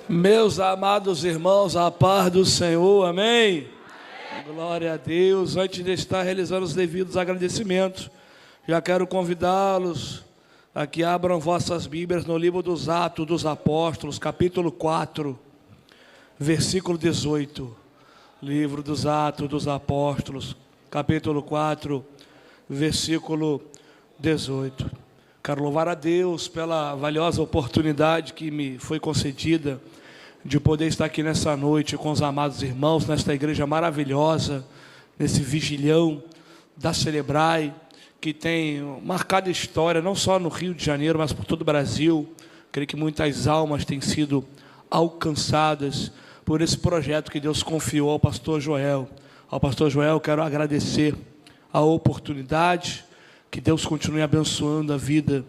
Meus amados irmãos, a paz do Senhor, amém? Glória a Deus. Antes de estar realizando os devidos agradecimentos, já quero convidá-los a que abram vossas Bíblias no livro dos Atos dos Apóstolos, capítulo 4, versículo 18. Livro dos Atos dos Apóstolos, capítulo 4, versículo 18. Quero louvar a Deus pela valiosa oportunidade que me foi concedida de poder estar aqui nessa noite com os amados irmãos, nesta igreja maravilhosa, nesse vigilhão da Celebrai, que tem marcado história, não só no Rio de Janeiro, mas por todo o Brasil. Creio que muitas almas têm sido alcançadas por esse projeto que Deus confiou ao pastor Joel. Ao pastor Joel, quero agradecer a oportunidade, que Deus continue abençoando a vida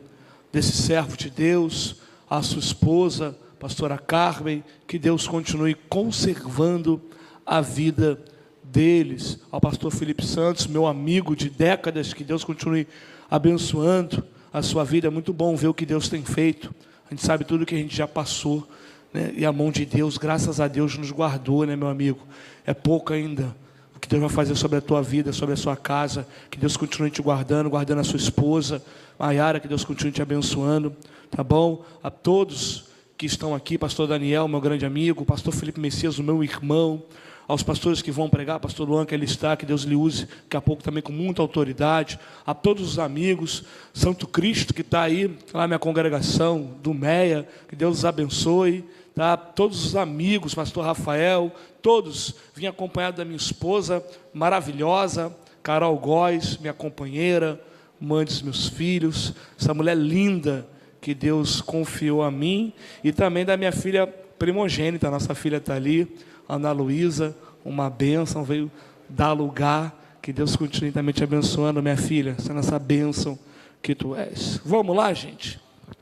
desse servo de Deus, a sua esposa, pastora Carmen, que Deus continue conservando a vida deles. Ao pastor Felipe Santos, meu amigo de décadas, que Deus continue abençoando a sua vida. É muito bom ver o que Deus tem feito. A gente sabe tudo que a gente já passou, né? E a mão de Deus, graças a Deus, nos guardou, né, meu amigo? É pouco ainda o que Deus vai fazer sobre a tua vida, sobre a sua casa. Que Deus continue te guardando, guardando a sua esposa, Maiara, que Deus continue te abençoando, tá bom? A todos que estão aqui, pastor Daniel, meu grande amigo, pastor Felipe Messias, o meu irmão, aos pastores que vão pregar, pastor Luan, que ele está, que Deus lhe use daqui a pouco também com muita autoridade, a todos os amigos, Santo Cristo que está aí, lá na minha congregação, do Meia, que Deus os abençoe, tá? Todos os amigos, pastor Rafael, todos, vim acompanhado da minha esposa maravilhosa, Carol Góes, minha companheira, mãe dos meus filhos, essa mulher linda que Deus confiou a mim, e também da minha filha primogênita, nossa filha está ali, Ana Luísa, uma bênção, veio dar lugar, que Deus continue também te abençoando, minha filha, sendo essa bênção que tu és. Vamos lá, gente?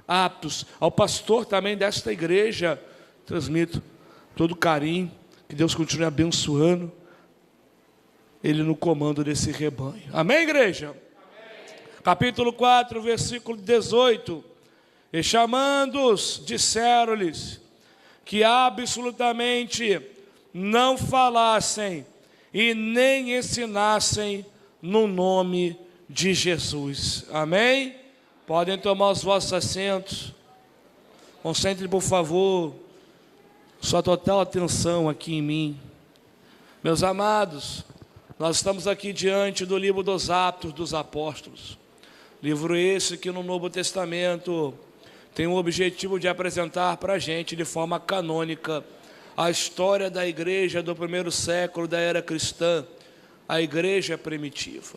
Aptos, ao pastor também desta igreja, transmito todo carinho, que Deus continue abençoando ele no comando desse rebanho. Amém, igreja? Amém. Capítulo 4, versículo 18. E chamando-os, disseram-lhes que absolutamente não falassem e nem ensinassem no nome de Jesus. Amém? Podem tomar os vossos assentos. Concentre, por favor, sua total atenção aqui em mim. Meus amados, nós estamos aqui diante do livro dos Atos dos Apóstolos. Livro esse que no Novo Testamento tem o objetivo de apresentar para a gente, de forma canônica, a história da igreja do primeiro século da era cristã, a igreja primitiva.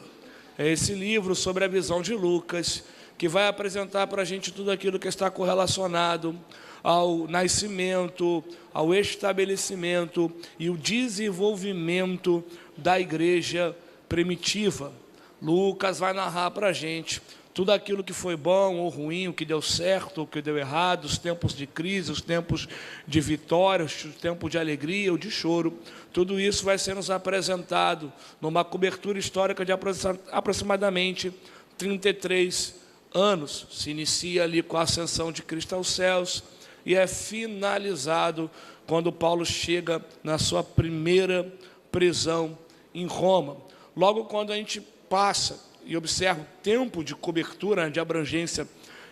É esse livro sobre a visão de Lucas, que vai apresentar para a gente tudo aquilo que está correlacionado ao nascimento, ao estabelecimento e o desenvolvimento da igreja primitiva. Lucas vai narrar para a gente tudo aquilo que foi bom ou ruim, o que deu certo, o que deu errado, os tempos de crise, os tempos de vitória, os tempos de alegria ou de choro. Tudo isso vai ser nos apresentado numa cobertura histórica de aproximadamente 33 anos. Se inicia ali com a ascensão de Cristo aos céus e é finalizado quando Paulo chega na sua primeira prisão em Roma. Logo quando a gente passa e observa o tempo de cobertura, de abrangência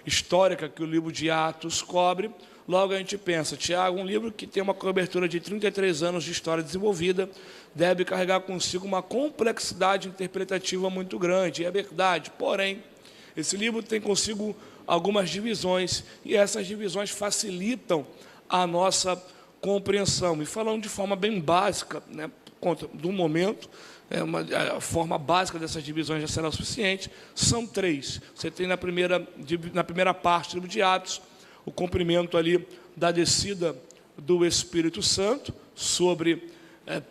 histórica que o livro de Atos cobre, logo a gente pensa, Tiago, um livro que tem uma cobertura de 33 anos de história desenvolvida, deve carregar consigo uma complexidade interpretativa muito grande, e é verdade. Porém, esse livro tem consigo algumas divisões, e essas divisões facilitam a nossa compreensão. E falando de forma bem básica, né, por conta do momento, a forma básica dessas divisões já será o suficiente. São três. Você tem na primeira parte do livro de Atos o cumprimento ali da descida do Espírito Santo sobre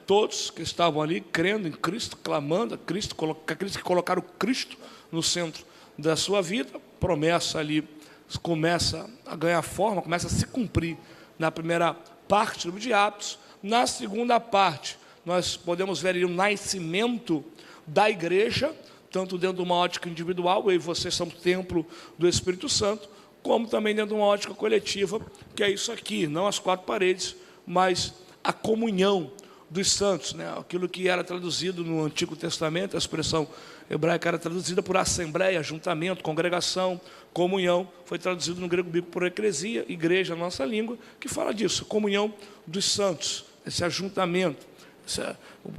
todos que estavam ali crendo em Cristo, clamando a Cristo, aqueles que colocaram Cristo no centro da sua vida. Promessa ali começa a ganhar forma, começa a se cumprir na primeira parte do livro de Atos. Na segunda parte, nós podemos ver ali o nascimento da igreja, tanto dentro de uma ótica individual, eu e vocês somos templo do Espírito Santo, como também dentro de uma ótica coletiva, que é isso aqui, não as quatro paredes, mas a comunhão dos santos, né? Aquilo que era traduzido no Antigo Testamento, a expressão hebraica era traduzida por assembleia, ajuntamento, congregação, comunhão, foi traduzido no grego bíblico por eclesia, igreja, na nossa língua, que fala disso, comunhão dos santos, esse ajuntamento,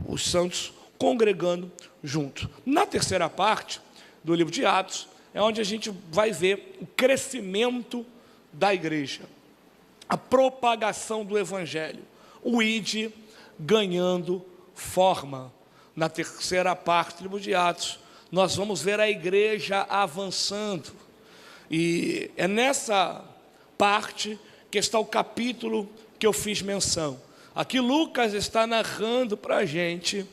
os santos congregando junto. Na terceira parte do livro de Atos, é onde a gente vai ver o crescimento da igreja, a propagação do evangelho, o ide ganhando forma. Na terceira parte do livro de Atos, nós vamos ver a igreja avançando. E é nessa parte que está o capítulo que eu fiz menção. Aqui Lucas está narrando para a gente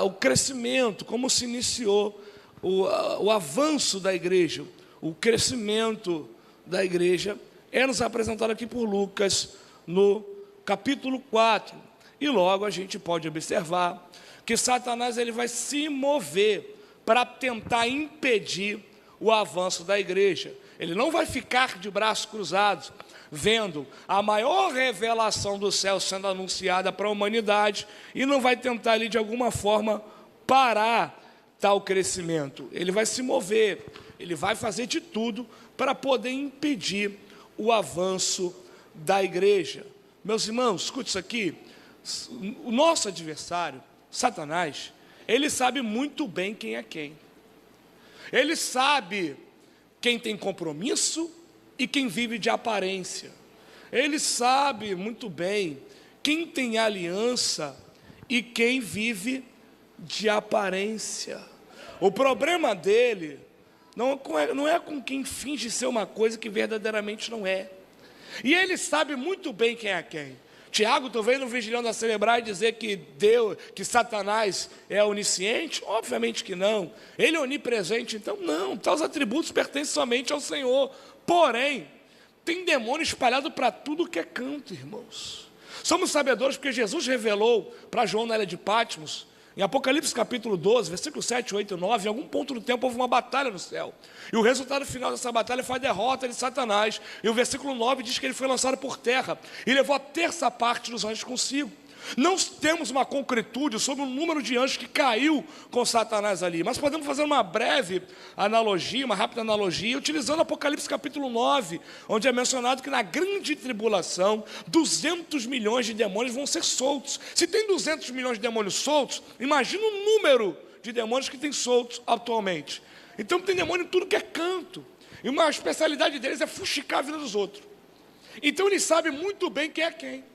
o crescimento, como se iniciou o avanço da igreja. O crescimento da igreja é nos apresentado aqui por Lucas no capítulo 4. E logo a gente pode observar que Satanás ele vai se mover para tentar impedir o avanço da igreja. Ele não vai ficar de braços cruzados, vendo a maior revelação do céu sendo anunciada para a humanidade, e não vai tentar ali de alguma forma parar tal crescimento. Ele vai se mover, ele vai fazer de tudo para poder impedir o avanço da igreja. Meus irmãos, escute isso aqui. O nosso adversário, Satanás, ele sabe muito bem quem é quem. Ele sabe quem tem compromisso e quem vive de aparência. Ele sabe muito bem quem tem aliança e quem vive de aparência. O problema dele não é com quem finge ser uma coisa que verdadeiramente não é. E ele sabe muito bem quem é quem. Tiago, tu veio no Vigilando a celebrar e dizer que Satanás é onisciente? Obviamente que não. Ele é onipresente, então não. Tais atributos pertencem somente ao Senhor. Porém, tem demônio espalhado para tudo que é canto, irmãos. Somos sabedores porque Jesus revelou para João na ilha de Patmos, em Apocalipse capítulo 12, versículo 7, 8 e 9, em algum ponto do tempo houve uma batalha no céu. E o resultado final dessa batalha foi a derrota de Satanás. E o versículo 9 diz que ele foi lançado por terra e levou a terça parte dos anjos consigo. Não temos uma concretude sobre o número de anjos que caiu com Satanás ali, mas podemos fazer uma breve analogia, uma rápida analogia, utilizando Apocalipse capítulo 9, onde é mencionado que na grande tribulação, 200 milhões de demônios vão ser soltos. Se tem 200 milhões de demônios soltos, imagina o número de demônios que tem soltos atualmente. Então tem demônio em tudo que é canto, e uma especialidade deles é fuxicar a vida dos outros. Então eles sabem muito bem quem é quem.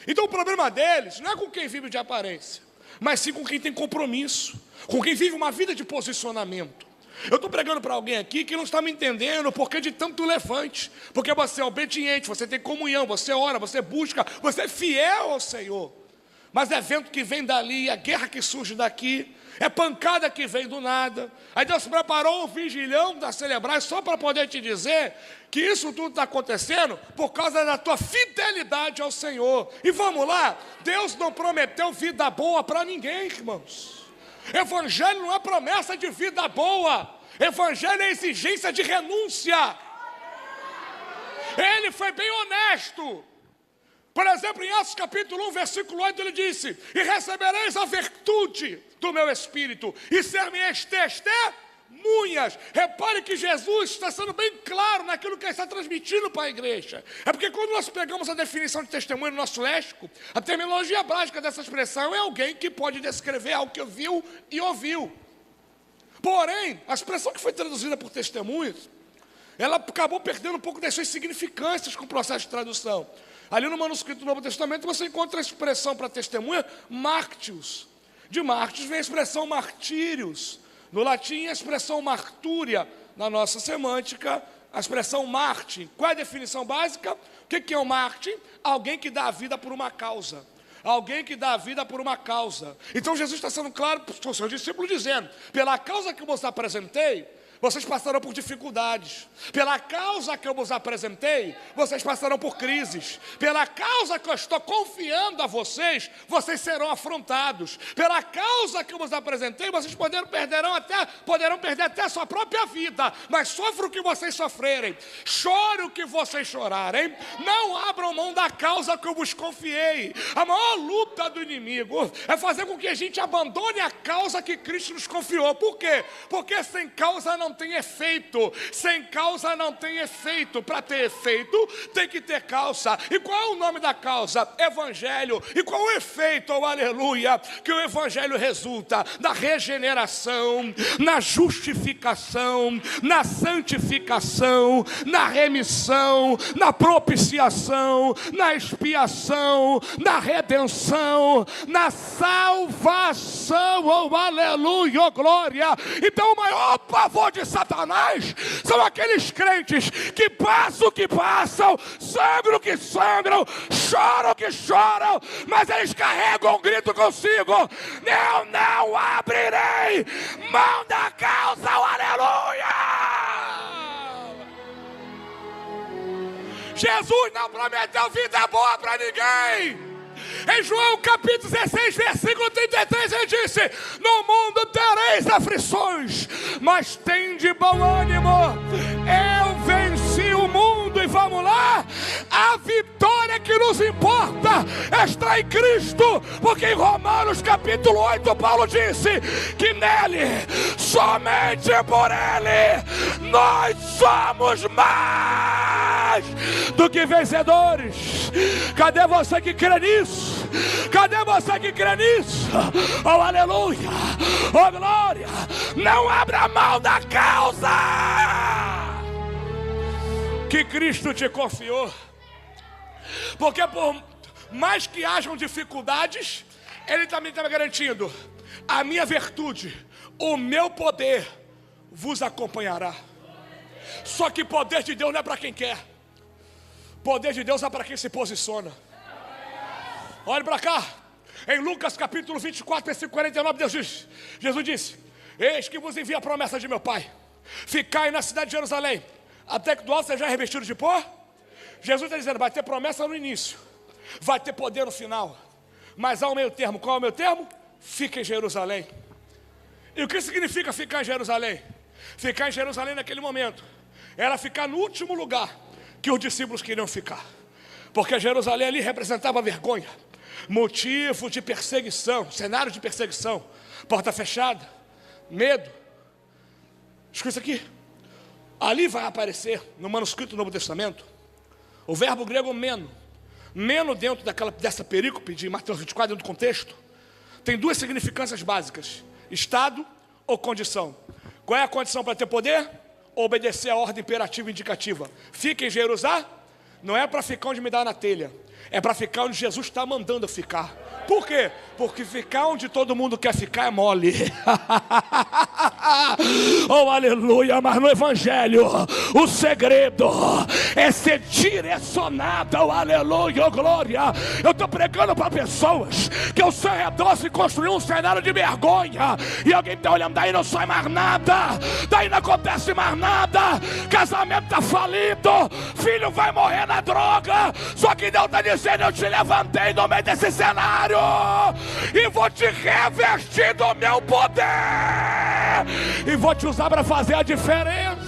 Então o problema deles não é com quem vive de aparência, mas sim com quem tem compromisso, com quem vive uma vida de posicionamento. Eu estou pregando para alguém aqui que não está me entendendo o porquê de tanto levante, porque você é obediente, você tem comunhão, você ora, você busca, você é fiel ao Senhor. Mas é vento que vem dali, é guerra que surge daqui, é pancada que vem do nada. Aí Deus preparou o vigilhão da celebrar só para poder te dizer que isso tudo está acontecendo por causa da tua fidelidade ao Senhor. E vamos lá, Deus não prometeu vida boa para ninguém, irmãos. Evangelho não é promessa de vida boa, evangelho é exigência de renúncia. Ele foi bem honesto. Por exemplo, em Atos capítulo 1, versículo 8, ele disse: e recebereis a virtude do meu Espírito, e ser-me-eis testemunhas. Repare que Jesus está sendo bem claro naquilo que ele está transmitindo para a igreja. É porque quando nós pegamos a definição de testemunha no nosso léxico, a terminologia básica dessa expressão é alguém que pode descrever algo que viu e ouviu. Porém, a expressão que foi traduzida por testemunhas, ela acabou perdendo um pouco das suas significâncias com o processo de tradução. Ali no manuscrito do Novo Testamento você encontra a expressão para testemunha, mártios. De mártires vem a expressão martírios. No latim, a expressão martúria. Na nossa semântica, a expressão mártir. Qual é a definição básica? O que é um mártir? Alguém que dá a vida por uma causa. Alguém que dá a vida por uma causa. Então Jesus está sendo claro para o seu discípulo dizendo: pela causa que eu vos apresentei, vocês passarão por dificuldades. Pela causa que eu vos apresentei, vocês passarão por crises. Pela causa que eu estou confiando a vocês, vocês serão afrontados. Pela causa que eu vos apresentei, vocês poderão perder até a sua própria vida. Mas sofra o que vocês sofrerem, chore o que vocês chorarem, não abram mão da causa que eu vos confiei. A maior luta do inimigo é fazer com que a gente abandone a causa que Cristo nos confiou. Por quê? Porque sem causa não tem efeito. Sem causa não tem efeito. Para ter efeito, tem que ter causa. E qual é o nome da causa? Evangelho. E qual o efeito, oh, aleluia, que o Evangelho resulta? Na regeneração, na justificação, na santificação, na remissão, na propiciação, na expiação, na redenção, na salvação, oh, aleluia, oh, glória. Então o maior pavor de Satanás são aqueles crentes que passam o que passam, sangram o que sangram, choram o que choram, mas eles carregam um grito consigo: eu não abrirei mão da causa, oh, aleluia. Jesus não prometeu vida boa para ninguém. Em João capítulo 16, versículo 33, ele disse: no mundo tereis aflições, mas tende bom ânimo, eu venci o mundo. E vamos lá, a vitória que nos importa está em Cristo, porque em Romanos capítulo 8, Paulo disse que nele, somente por ele, nós somos mais do que vencedores. Cadê você que crê nisso? Cadê você que crê nisso? Oh, aleluia, oh, glória. Não abra mão da causa que Cristo te confiou, porque por mais que hajam dificuldades, Ele também está garantindo: a minha virtude, o meu poder vos acompanhará. Só que poder de Deus não é para quem quer, poder de Deus é para quem se posiciona. Olhe para cá, em Lucas capítulo 24, versículo 49, Jesus disse: eis que vos envia a promessa de meu Pai, ficai na cidade de Jerusalém, até que do alto seja revestido de pó. Jesus está dizendo: vai ter promessa no início, vai ter poder no final, mas há um meio termo. Qual é o meio termo? Fica em Jerusalém. E o que significa ficar em Jerusalém? Ficar em Jerusalém naquele momento era ficar no último lugar que os discípulos queriam ficar, porque Jerusalém ali representava vergonha, motivo de perseguição, cenário de perseguição, porta fechada, medo. Escuta isso aqui. Ali vai aparecer no manuscrito do Novo Testamento o verbo grego meno. Meno, dentro dessa perícope de Mateus 24, dentro do contexto, tem duas significâncias básicas: estado ou condição. Qual é a condição para ter poder? Obedecer a ordem imperativa e indicativa. Fica em Jerusalém, não é para ficar onde me dá na telha, é para ficar onde Jesus está mandando eu ficar. Por quê? Porque ficar onde todo mundo quer ficar é mole. Oh, aleluia. Mas no Evangelho, o segredo é ser direcionado. Oh, aleluia, oh, glória. Eu estou pregando para pessoas que ao seu redor se construiu um cenário de vergonha, e alguém está olhando: daí não sai mais nada, daí não acontece mais nada, casamento está falido, filho vai morrer na droga. Só que Deus está dizendo: eu te levantei no meio desse cenário e vou te revestir do meu poder e vou te usar para fazer a diferença.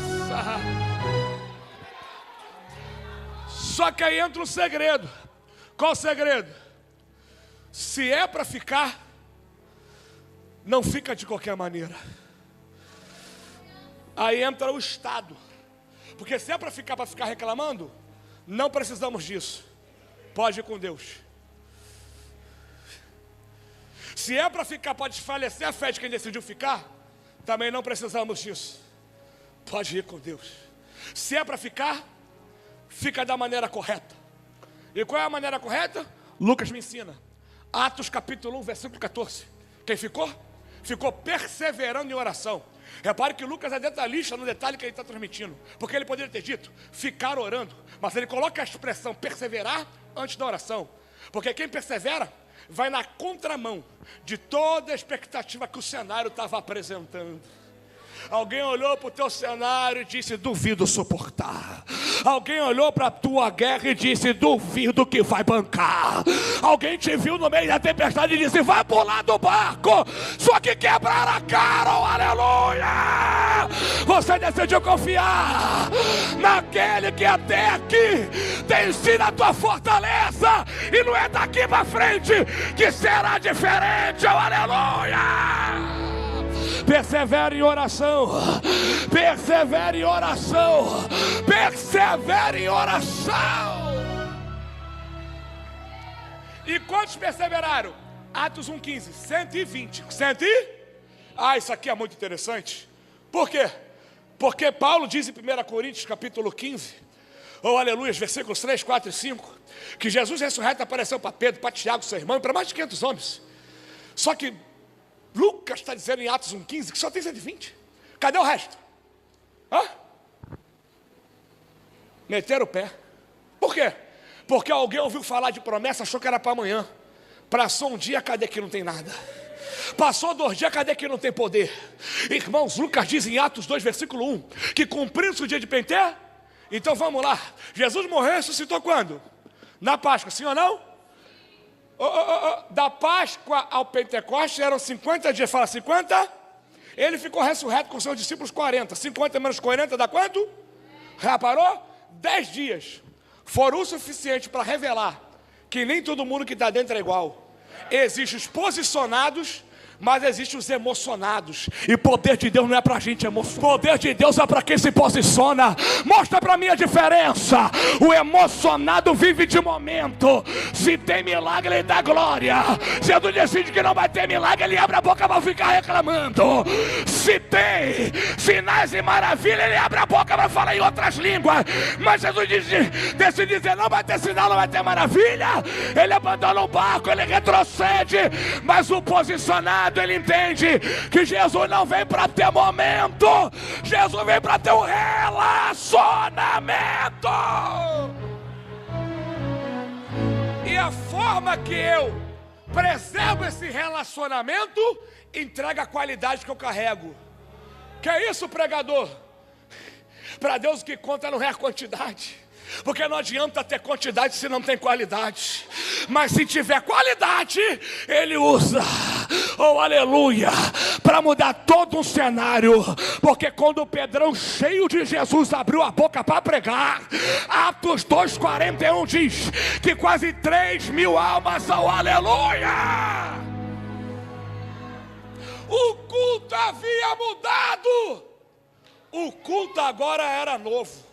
Só que aí entra um segredo. Qual o segredo? Se é para ficar, não fica de qualquer maneira. Aí entra o estado, porque se é para ficar reclamando, não precisamos disso. Pode ir com Deus. Se é para ficar, para desfalecer a fé de quem decidiu ficar, também não precisamos disso. Pode ir com Deus. Se é para ficar, fica da maneira correta. E qual é a maneira correta? Lucas me ensina. Atos capítulo 1, versículo 14. Quem ficou? Ficou perseverando em oração. Repare que Lucas é detalhista no detalhe que ele está transmitindo, porque ele poderia ter dito ficar orando, mas ele coloca a expressão perseverar antes da oração, porque quem persevera vai na contramão de toda a expectativa que o cenário estava apresentando. Alguém olhou para o teu cenário e disse: duvido suportar. Alguém olhou para a tua guerra e disse: duvido que vai bancar. Alguém te viu no meio da tempestade e disse: vai pular do barco. Só que quebraram a cara, oh, aleluia. Você decidiu confiar naquele que até aqui tem sido a tua fortaleza, e não é daqui para frente que será diferente, oh, aleluia. Persevere em oração, persevere em oração, persevere em oração. E quantos perseveraram? Atos 1,15, 120. Isso aqui é muito interessante. Por quê? Porque Paulo diz em 1 Coríntios capítulo 15, oh aleluia, versículos 3, 4 e 5, que Jesus ressurreto apareceu para Pedro, para Tiago, seu irmão, e para mais de 500 homens. Só que Lucas está dizendo em Atos 1,15 que só tem 120. Cadê o resto? Meteram o pé. Por quê? Porque alguém ouviu falar de promessa, achou que era para amanhã. Passou um dia, cadê que não tem nada? Passou 2 dias, cadê que não tem poder? Irmãos, Lucas diz em Atos 2, versículo 1, que cumprindo-se o dia de Pentecoste. Então vamos lá. Jesus morreu e ressuscitou quando? Na Páscoa, sim ou não? Da Páscoa ao Pentecostes eram 50 dias. Fala 50. Ele ficou ressurreto com seus discípulos 40. 50 menos 40 dá quanto? Reparou? 10 dias foram o suficiente para revelar que nem todo mundo que está dentro é igual. Existem os posicionados, mas existem os emocionados. E poder de Deus não é para a gente emocionar. Poder de Deus é para quem se posiciona. Mostra para mim a diferença. O emocionado vive de momento. Se tem milagre, ele dá glória. Se ele decide que não vai ter milagre, ele abre a boca para ficar reclamando. Se tem sinais e maravilhas, ele abre a boca para falar em outras línguas. Mas Jesus decide dizer: não vai ter sinal, não vai ter maravilha. Ele abandona o barco, ele retrocede. Mas o posicionado, ele entende que Jesus não vem para ter momento, Jesus vem para ter um relacionamento. E a forma que eu preservo esse relacionamento entrega a qualidade que eu carrego. Que é isso, pregador? Para Deus o que conta não é a quantidade. Porque não adianta ter quantidade se não tem qualidade. Mas se tiver qualidade, Ele usa, oh aleluia, para mudar todo um cenário. Porque quando o Pedrão, cheio de Jesus, abriu a boca para pregar, Atos 2,41 diz que quase 3.000 almas, oh aleluia. O culto havia mudado. O culto agora era novo.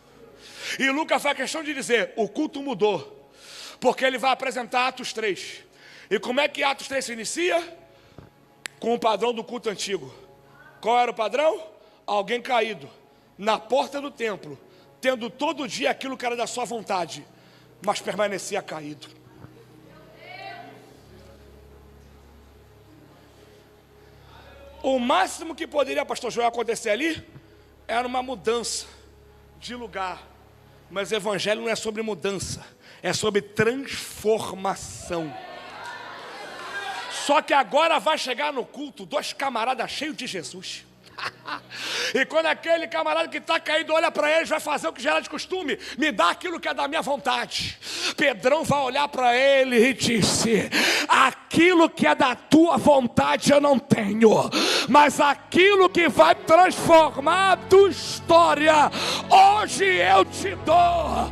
E Lucas faz questão de dizer: o culto mudou, porque ele vai apresentar Atos 3. E como é que Atos 3 se inicia? Com o padrão do culto antigo. Qual era o padrão? Alguém caído na porta do templo, tendo todo dia aquilo que era da sua vontade, mas permanecia caído. O máximo que poderia, pastor Joel, acontecer ali era uma mudança de lugar. Mas o evangelho não é sobre mudança, é sobre transformação. Só que agora vai chegar no culto 2 camaradas cheios de Jesus. E quando aquele camarada que está caído olha para eles, vai fazer o que já era de costume: me dá aquilo que é da minha vontade. Pedrão vai olhar para ele e disse: aquilo que é da tua vontade eu não tenho, mas aquilo que vai transformar a tua história, hoje eu te dou,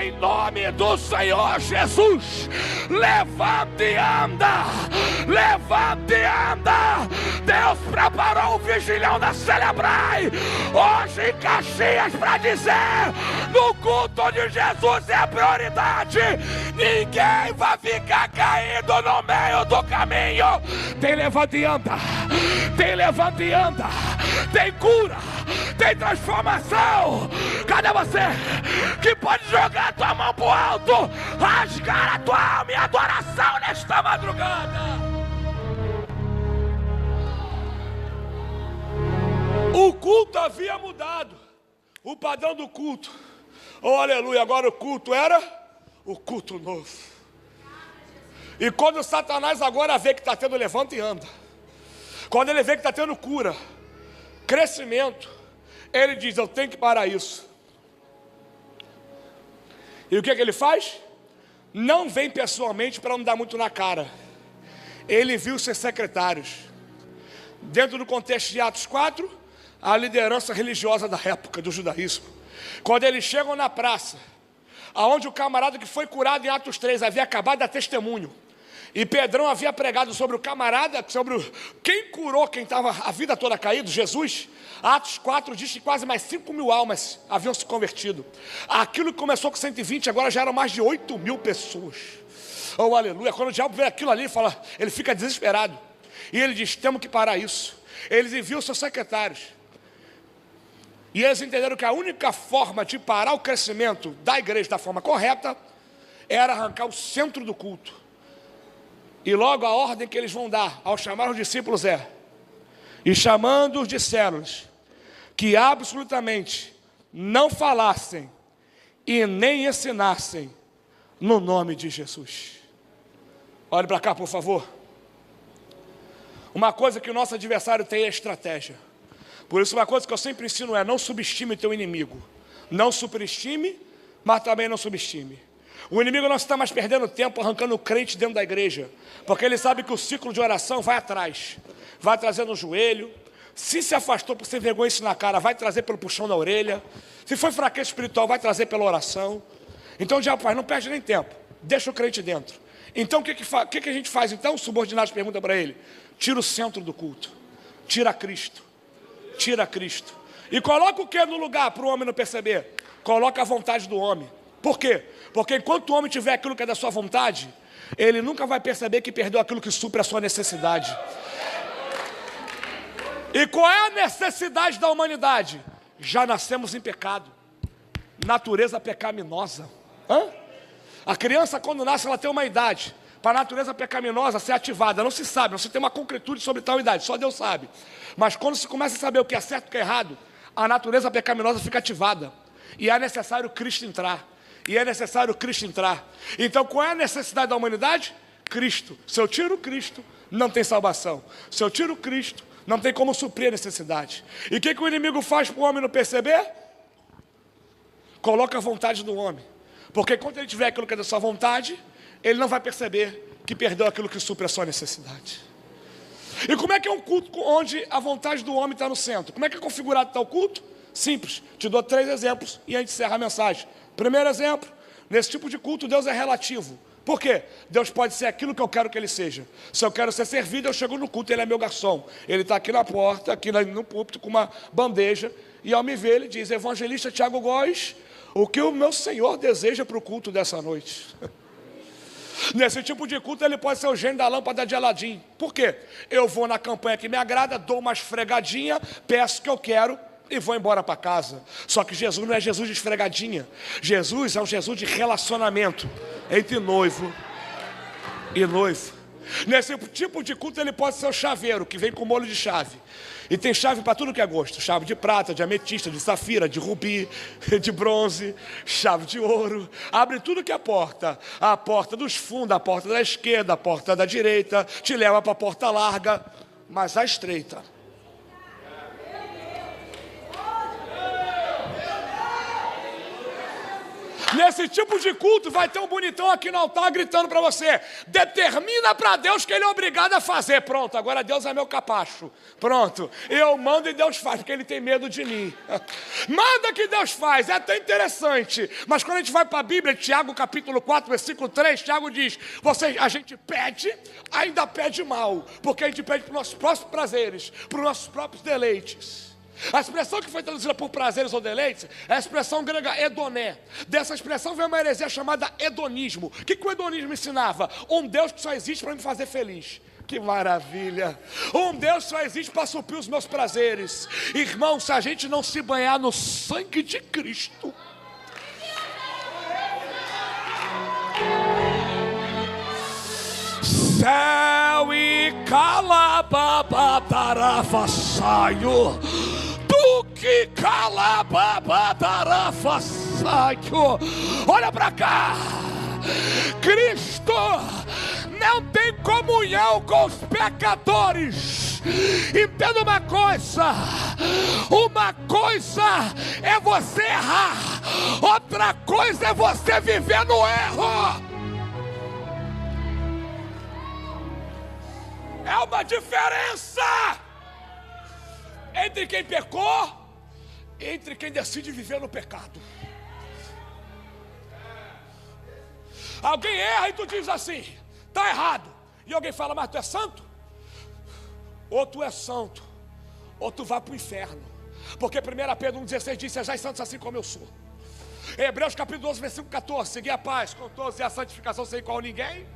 em nome do Senhor Jesus. Levante e anda, levante e anda. Deus preparou o vigilhão da Celebrai hoje em Caxias para dizer: no culto onde Jesus é a prioridade, ninguém vai ficar caído no meio do caminho. Tem levante e anda, tem levante e anda, tem cura, tem transformação. Cadê você que pode jogar a tua mão pro alto, rasgar a tua alma em adoração nesta madrugada? O culto havia mudado, o padrão do culto, oh aleluia, agora o culto era o culto novo. E quando Satanás agora vê que está tendo levanta e anda, quando ele vê que está tendo cura, crescimento, ele diz, eu tenho que parar isso. E o que ele faz? Não vem pessoalmente para não dar muito na cara. Ele viu seus secretários. Dentro do contexto de Atos 4, a liderança religiosa da época do judaísmo. Quando eles chegam na praça, aonde o camarada que foi curado em Atos 3 havia acabado de dar testemunho, e Pedrão havia pregado sobre o camarada, sobre quem curou quem estava a vida toda caído, Jesus. Atos 4 diz que quase mais 5.000 almas haviam se convertido. Aquilo que começou com 120, agora já eram mais de 8.000 pessoas. Oh, aleluia. Quando o diabo vê aquilo ali, ele fica desesperado. E ele diz, temos que parar isso. Eles enviam seus secretários. E eles entenderam que a única forma de parar o crescimento da igreja da forma correta era arrancar o centro do culto. E logo a ordem que eles vão dar ao chamar os discípulos é: e chamando-os disseram-lhes que absolutamente não falassem e nem ensinassem no nome de Jesus. Olhe para cá, por favor. Uma coisa que o nosso adversário tem é estratégia. Por isso uma coisa que eu sempre ensino é: não subestime teu inimigo. Não superestime, mas também não subestime. O inimigo não está mais perdendo tempo arrancando o crente dentro da igreja, porque ele sabe que o ciclo de oração vai atrás, vai trazendo o joelho. Se afastou por sem vergonha isso na cara, vai trazer pelo puxão da orelha. Se foi fraqueza espiritual, vai trazer pela oração. Então o diabo faz, não perde nem tempo, deixa o crente dentro. Então o que a gente faz? Então os subordinados perguntam para ele: tira o centro do culto, tira Cristo, tira Cristo. E coloca o que no lugar para o homem não perceber? Coloca a vontade do homem. Por quê? Porque enquanto o homem tiver aquilo que é da sua vontade, ele nunca vai perceber que perdeu aquilo que supre a sua necessidade. E qual é a necessidade da humanidade? Já nascemos em pecado. Natureza pecaminosa. A criança, quando nasce, ela tem uma idade para a natureza pecaminosa ser ativada. Não se sabe, não se tem uma concretude sobre tal idade, só Deus sabe. Mas quando se começa a saber o que é certo e o que é errado, a natureza pecaminosa fica ativada. E é necessário Cristo entrar. Então qual é a necessidade da humanidade? Cristo. Se eu tiro Cristo, não tem salvação. Se eu tiro Cristo, não tem como suprir a necessidade. E o que o inimigo faz para o homem não perceber? Coloca a vontade do homem. Porque quando ele tiver aquilo que é da sua vontade, ele não vai perceber que perdeu aquilo que supre a sua necessidade. E como é que é um culto onde a vontade do homem está no centro? Como é que é configurado tal culto? Simples. Te dou 3 exemplos e a gente encerra a mensagem. Primeiro exemplo: nesse tipo de culto Deus é relativo. Por quê? Deus pode ser aquilo que eu quero que Ele seja. Se eu quero ser servido, eu chego no culto, Ele é meu garçom. Ele está aqui na porta, aqui no púlpito, com uma bandeja. E ao me ver, Ele diz: evangelista Tiago Góes, o que o meu Senhor deseja para o culto dessa noite? Nesse tipo de culto ele pode ser o gênio da lâmpada de Aladim. Por quê? Eu vou na campanha que me agrada, dou uma esfregadinha, peço o que eu quero e vou embora para casa. Só que Jesus não é Jesus de esfregadinha. Jesus é um Jesus de relacionamento entre noivo e noivo. Nesse tipo de culto ele pode ser o chaveiro, que vem com molho de chave. E tem chave para tudo que é gosto. Chave de prata, de ametista, de safira, de rubi, de bronze, chave de ouro. Abre tudo que é porta. A porta dos fundos, a porta da esquerda, a porta da direita. Te leva para a porta larga, mas a estreita. Nesse tipo de culto vai ter um bonitão aqui no altar gritando para você: determina para Deus que Ele é obrigado a fazer. Pronto, agora Deus é meu capacho. Pronto, eu mando e Deus faz, porque Ele tem medo de mim. Manda que Deus faz, é até interessante. Mas quando a gente vai para a Bíblia, Tiago capítulo 4, versículo 3, Tiago diz: a gente pede, ainda pede mal, porque a gente pede para os nossos próprios prazeres, para os nossos próprios deleites. A expressão que foi traduzida por prazeres ou deleites é a expressão grega edoné. Dessa expressão vem uma heresia chamada hedonismo. O que o hedonismo ensinava? Um Deus que só existe para me fazer feliz. Que maravilha! Um Deus só existe para suprir os meus prazeres. Irmão, se a gente não se banhar no sangue de Cristo, céu e calababadarafaçaio, tu que calababadarafaçaio. Olha para cá, Cristo não tem comunhão com os pecadores. Entenda uma coisa: Uma coisa é você errar, outra coisa é você viver no erro. É uma diferença entre quem pecou e entre quem decide viver no pecado. Alguém erra e tu diz assim, está errado. E alguém fala, mas tu é santo? Ou tu é santo, ou tu vai para o inferno. Porque 1 Pedro 1,16 diz, sejais santos assim como eu sou. Hebreus capítulo 12, versículo 14, segui a paz com todos e a santificação sem qual ninguém.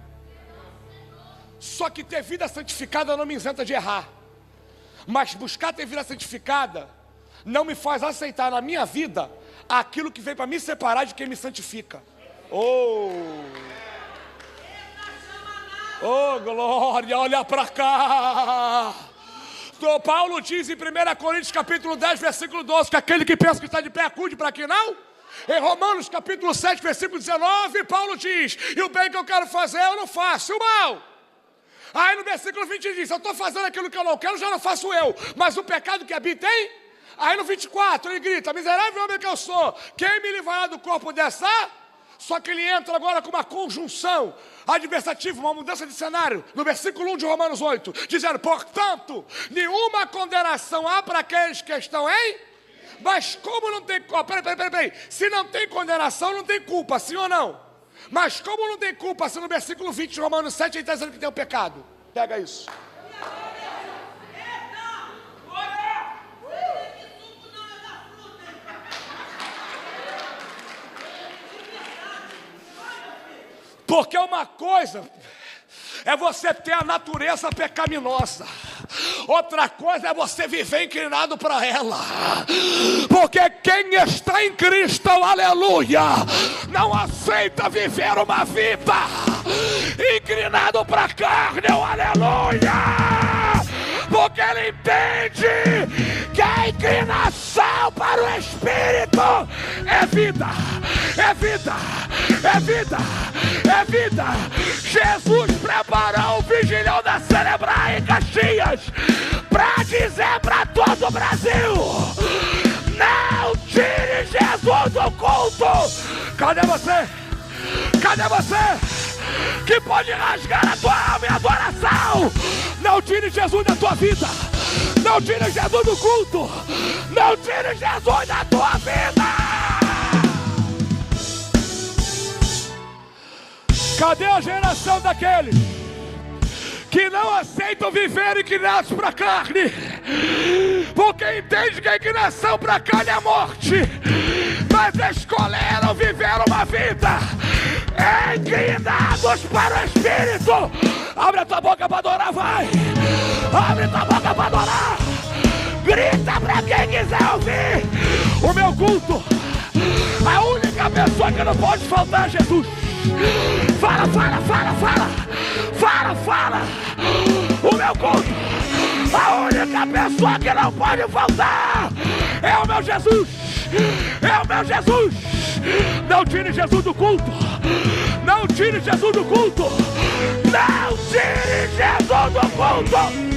Só que ter vida santificada não me isenta de errar. Mas buscar ter vida santificada não me faz aceitar na minha vida aquilo que vem para me separar de quem me santifica. Oh, glória, olha para cá. Então, Paulo diz em 1 Coríntios capítulo 10, versículo 12, que aquele que pensa que está de pé, acude para que não. Em Romanos capítulo 7, versículo 19, Paulo diz, e o bem que eu quero fazer eu não faço, o mal. Aí no versículo 20 diz, eu estou fazendo aquilo que eu não quero, já não faço eu, mas o pecado que habita em. Aí no 24 ele grita, miserável homem que eu sou, quem me livrará do corpo dessa? Só que ele entra agora com uma conjunção adversativa, uma mudança de cenário, no versículo 1 de Romanos 8, dizendo, portanto, nenhuma condenação há para aqueles que estão em. Mas como não tem, peraí, se não tem condenação, não tem culpa, sim ou não? Mas como não tem culpa, se no versículo 20 de Romanos 7 ele está dizendo que tem o pecado? Pega isso. Porque uma coisa é você ter a natureza pecaminosa, outra coisa é você viver inclinado para ela. Porque quem está em Cristo, aleluia, não aceita viver uma vida inclinado para a carne, aleluia. Porque ele entende que a inclinação para o Espírito é vida, é vida, é vida, é vida. Jesus preparou o vigilhão da Celebrar em Caxias para dizer para todo o Brasil, não tire Jesus do culto. Cadê você? Cadê você? Que pode rasgar a tua alma e adoração. Não tire Jesus da tua vida. Não tire Jesus do culto. Não tire Jesus da tua vida. Cadê a geração daqueles que não aceitam viver inclinados para a carne? Porque entende que a inclinação para a carne é a morte, mas escolheram viver uma vida inclinados para o Espírito. Abre a tua boca para adorar, vai. Abre a tua boca para adorar. Grita para quem quiser ouvir. O meu culto, a única pessoa que não pode faltar é Jesus. Fala, fala, fala, fala. Fala, fala. O meu culto, a única pessoa que não pode faltar é o meu Jesus. É o meu Jesus. Não tire Jesus do culto. Não tire Jesus do culto. Não tire Jesus do culto.